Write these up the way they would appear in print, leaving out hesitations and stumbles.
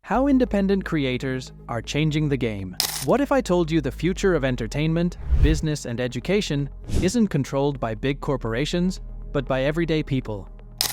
How independent creators are changing the game. What if I told you the future of entertainment, business, and education isn't controlled by big corporations, but by everyday people?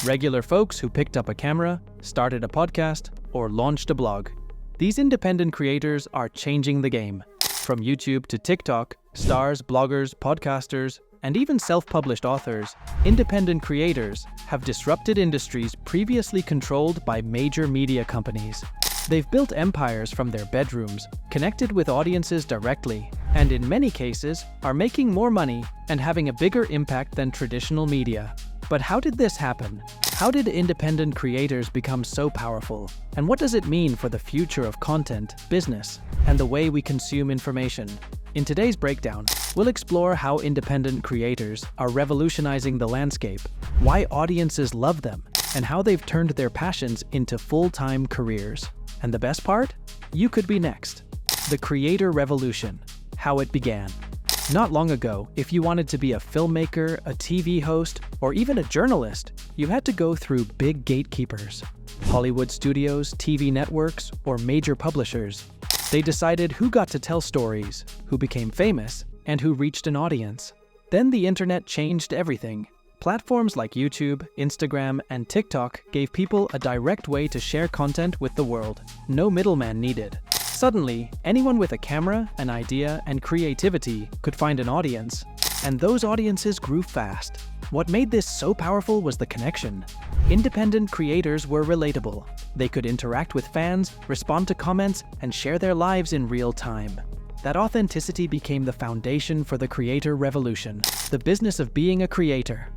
Regular folks who picked up a camera, started a podcast, or launched a blog. These independent creators are changing the game. From YouTube to TikTok, stars, bloggers, podcasters, and even self-published authors, independent creators have disrupted industries previously controlled by major media companies. They've built empires from their bedrooms, connected with audiences directly, and in many cases are making more money and having a bigger impact than traditional media. But how did this happen? How did independent creators become so powerful? And what does it mean for the future of content, business, and the way we consume information? In today's breakdown, we'll explore how independent creators are revolutionizing the landscape, why audiences love them, and how they've turned their passions into full-time careers. And the best part? You could be next. The creator revolution. How it began. Not long ago, if you wanted to be a filmmaker, a TV host, or even a journalist, you had to go through big gatekeepers. Hollywood studios, TV networks, or major publishers. They decided who got to tell stories, who became famous, and who reached an audience. Then the internet changed everything. Platforms like YouTube, Instagram, and TikTok gave people a direct way to share content with the world. No middleman needed. Suddenly, anyone with a camera, an idea, and creativity could find an audience. And those audiences grew fast. What made this so powerful was the connection. Independent creators were relatable. They could interact with fans, respond to comments, and share their lives in real time. That authenticity became the foundation for the creator revolution, the business of being a creator.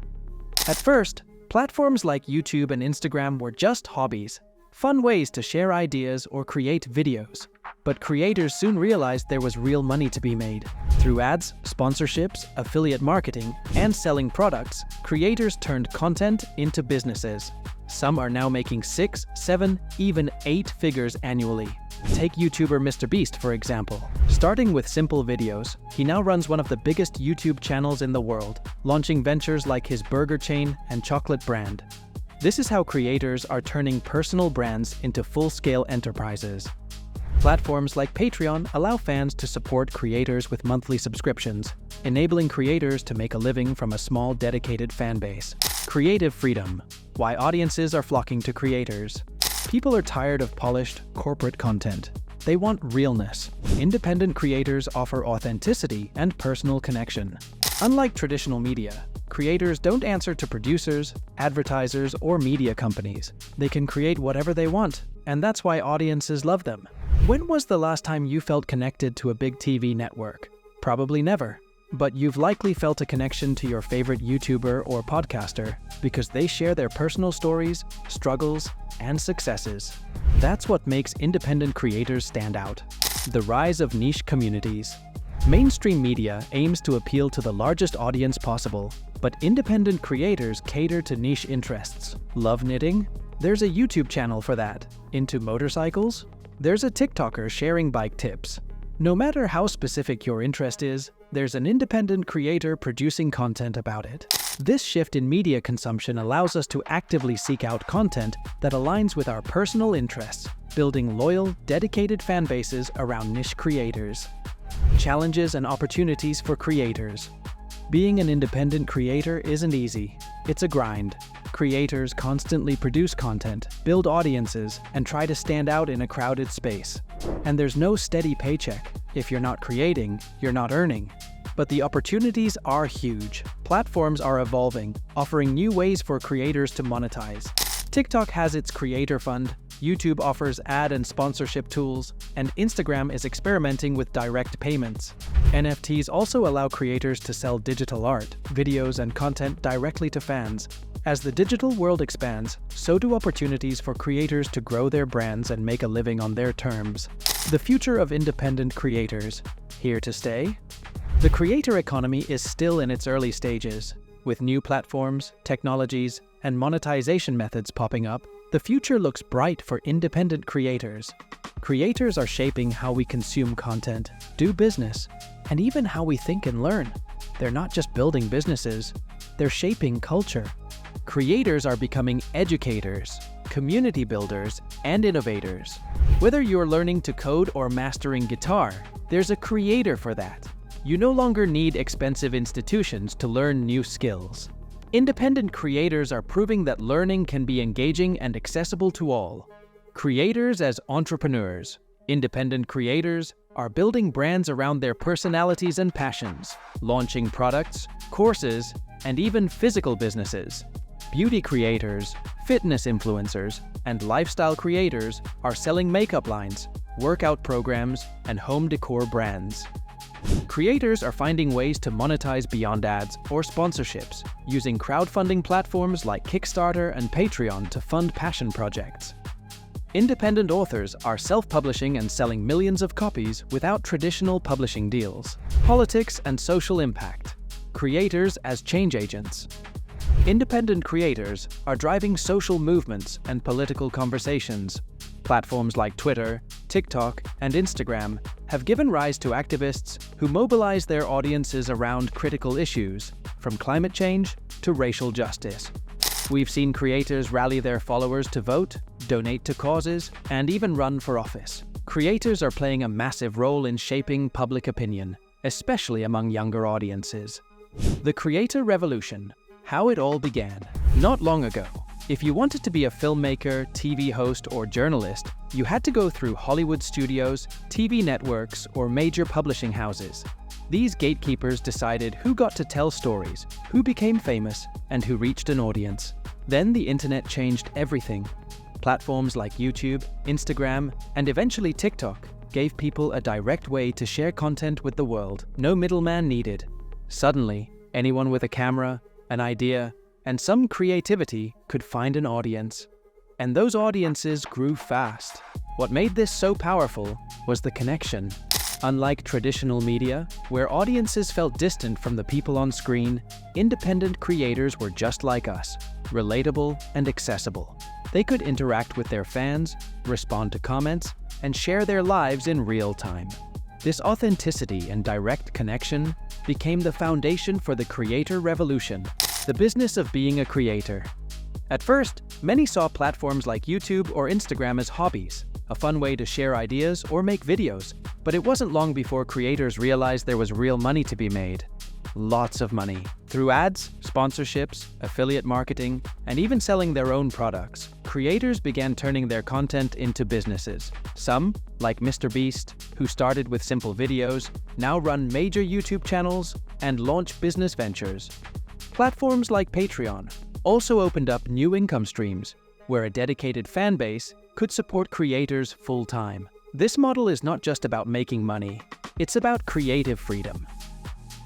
At first, platforms like YouTube and Instagram were just hobbies, fun ways to share ideas or create videos. But creators soon realized there was real money to be made. Through ads, sponsorships, affiliate marketing, and selling products, creators turned content into businesses. Some are now making 6, 7, even 8 figures annually. Take YouTuber MrBeast, for example. Starting with simple videos, he now runs one of the biggest YouTube channels in the world, launching ventures like his burger chain and chocolate brand. This is how creators are turning personal brands into full-scale enterprises. Platforms like Patreon allow fans to support creators with monthly subscriptions, enabling creators to make a living from a small, dedicated fan base. Creative freedom. Why audiences are flocking to creators. People are tired of polished, corporate content. They want realness. Independent creators offer authenticity and personal connection. Unlike traditional media, creators don't answer to producers, advertisers, or media companies. They can create whatever they want, and that's why audiences love them. When was the last time you felt connected to a big TV network? Probably never. But you've likely felt a connection to your favorite YouTuber or podcaster because they share their personal stories, struggles, and successes. That's what makes independent creators stand out. The rise of niche communities. Mainstream media aims to appeal to the largest audience possible, but independent creators cater to niche interests. Love knitting? There's a YouTube channel for that. Into motorcycles? There's a TikToker sharing bike tips. No matter how specific your interest is, there's an independent creator producing content about it. This shift in media consumption allows us to actively seek out content that aligns with our personal interests, building loyal, dedicated fan bases around niche creators. Challenges and opportunities for creators. Being an independent creator isn't easy. It's a grind. Creators constantly produce content, build audiences, and try to stand out in a crowded space. And there's no steady paycheck. If you're not creating, you're not earning. But the opportunities are huge. Platforms are evolving, offering new ways for creators to monetize. TikTok has its creator fund, YouTube offers ad and sponsorship tools, and Instagram is experimenting with direct payments. NFTs also allow creators to sell digital art, videos, and content directly to fans. As the digital world expands, so do opportunities for creators to grow their brands and make a living on their terms. The future of independent creators. Here to stay? The creator economy is still in its early stages. With new platforms, technologies, and monetization methods popping up, the future looks bright for independent creators. Creators are shaping how we consume content, do business, and even how we think and learn. They're not just building businesses, they're shaping culture. Creators are becoming educators. community builders, and innovators. Whether you're learning to code or mastering guitar, there's a creator for that. You no longer need expensive institutions to learn new skills. Independent creators are proving that learning can be engaging and accessible to all. Creators as entrepreneurs. Independent creators are building brands around their personalities and passions, launching products, courses, and even physical businesses. Beauty creators, fitness influencers, and lifestyle creators are selling makeup lines, workout programs, and home decor brands. Creators are finding ways to monetize beyond ads or sponsorships, using crowdfunding platforms like Kickstarter and Patreon to fund passion projects. Independent authors are self-publishing and selling millions of copies without traditional publishing deals. Politics and social impact. Creators as change agents. Independent creators are driving social movements and political conversations. Platforms like Twitter, TikTok, and Instagram have given rise to activists who mobilize their audiences around critical issues, from climate change to racial justice. We've seen creators rally their followers to vote, donate to causes, and even run for office. Creators are playing a massive role in shaping public opinion, especially among younger audiences. The creator revolution. How it all began. Not long ago, if you wanted to be a filmmaker, TV host, or journalist, you had to go through Hollywood studios, TV networks, or major publishing houses. These gatekeepers decided who got to tell stories, who became famous, and who reached an audience. Then the internet changed everything. Platforms like YouTube, Instagram, and eventually TikTok gave people a direct way to share content with the world. No middleman needed. Suddenly, anyone with a camera, an idea, and some creativity could find an audience. And those audiences grew fast. What made this so powerful was the connection. Unlike traditional media, where audiences felt distant from the people on screen, independent creators were just like us, relatable and accessible. They could interact with their fans, respond to comments, and share their lives in real time. This authenticity and direct connection became the foundation for the creator revolution, the business of being a creator. At first, many saw platforms like YouTube or Instagram as hobbies, a fun way to share ideas or make videos, but it wasn't long before creators realized there was real money to be made. Lots of money. Through ads, sponsorships, affiliate marketing, and even selling their own products, creators began turning their content into businesses. Some, like Mr. Beast, who started with simple videos, now run major YouTube channels and launch business ventures. Platforms like Patreon also opened up new income streams, where a dedicated fan base could support creators full-time. This model is not just about making money, it's about creative freedom.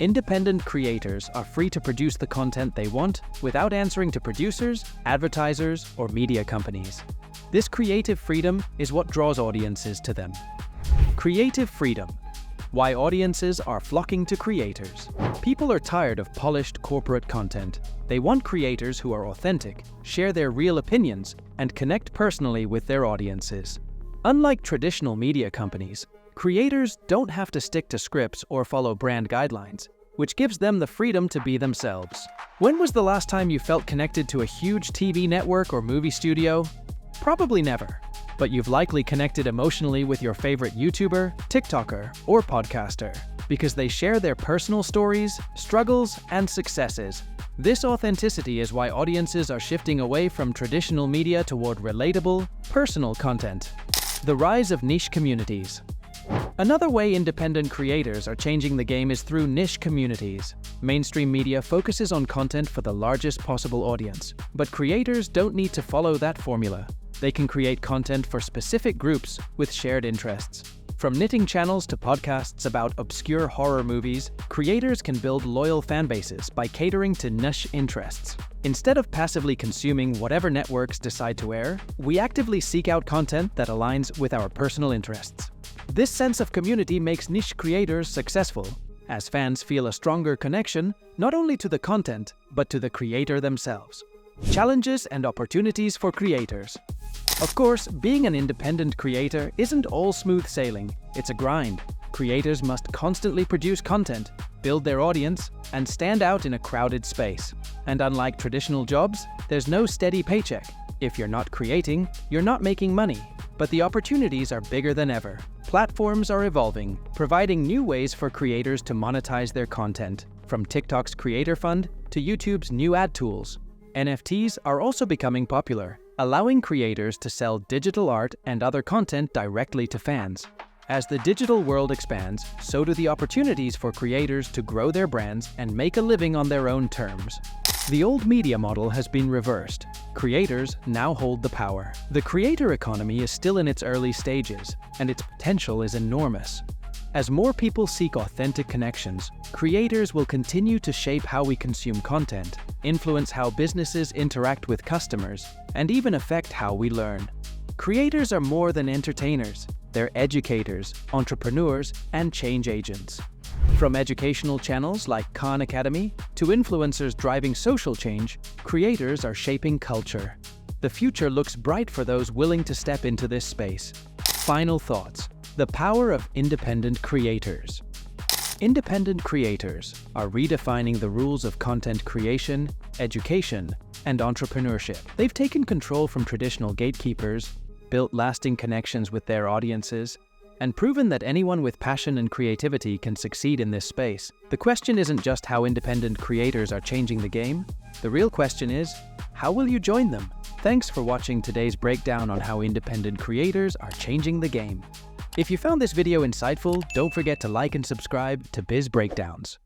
Independent creators are free to produce the content they want without answering to producers, advertisers, or media companies. This creative freedom is what draws audiences to them. Creative freedom. Why audiences are flocking to creators. People are tired of polished corporate content. They want creators who are authentic, share their real opinions, and connect personally with their audiences. Unlike traditional media companies, creators don't have to stick to scripts or follow brand guidelines, which gives them the freedom to be themselves. When was the last time you felt connected to a huge TV network or movie studio? Probably never. But you've likely connected emotionally with your favorite YouTuber, TikToker, or podcaster, because they share their personal stories, struggles, and successes. This authenticity is why audiences are shifting away from traditional media toward relatable, personal content. The rise of niche communities. Another way independent creators are changing the game is through niche communities. Mainstream media focuses on content for the largest possible audience, but creators don't need to follow that formula. They can create content for specific groups with shared interests. From knitting channels to podcasts about obscure horror movies, creators can build loyal fan bases by catering to niche interests. Instead of passively consuming whatever networks decide to air, we actively seek out content that aligns with our personal interests. This sense of community makes niche creators successful, as fans feel a stronger connection not only to the content, but to the creator themselves. Challenges and opportunities for creators. Of course, being an independent creator isn't all smooth sailing. It's a grind. Creators must constantly produce content, build their audience, and stand out in a crowded space. And unlike traditional jobs, there's no steady paycheck. If you're not creating, you're not making money. But the opportunities are bigger than ever. Platforms are evolving, providing new ways for creators to monetize their content, from TikTok's Creator Fund to YouTube's new ad tools. NFTs are also becoming popular, allowing creators to sell digital art and other content directly to fans. As the digital world expands, so do the opportunities for creators to grow their brands and make a living on their own terms. The old media model has been reversed. Creators now hold the power. The creator economy is still in its early stages, and its potential is enormous. As more people seek authentic connections, creators will continue to shape how we consume content, influence how businesses interact with customers, and even affect how we learn. Creators are more than entertainers. They're educators, entrepreneurs, and change agents. From educational channels like Khan Academy to influencers driving social change, creators are shaping culture. The future looks bright for those willing to step into this space. Final thoughts. The power of independent creators. Independent creators are redefining the rules of content creation, education, and entrepreneurship. They've taken control from traditional gatekeepers, built lasting connections with their audiences, and proven that anyone with passion and creativity can succeed in this space. The question isn't just how independent creators are changing the game. The real question is, how will you join them? Thanks for watching today's breakdown on how independent creators are changing the game. If you found this video insightful, don't forget to like and subscribe to Biz Breakdowns.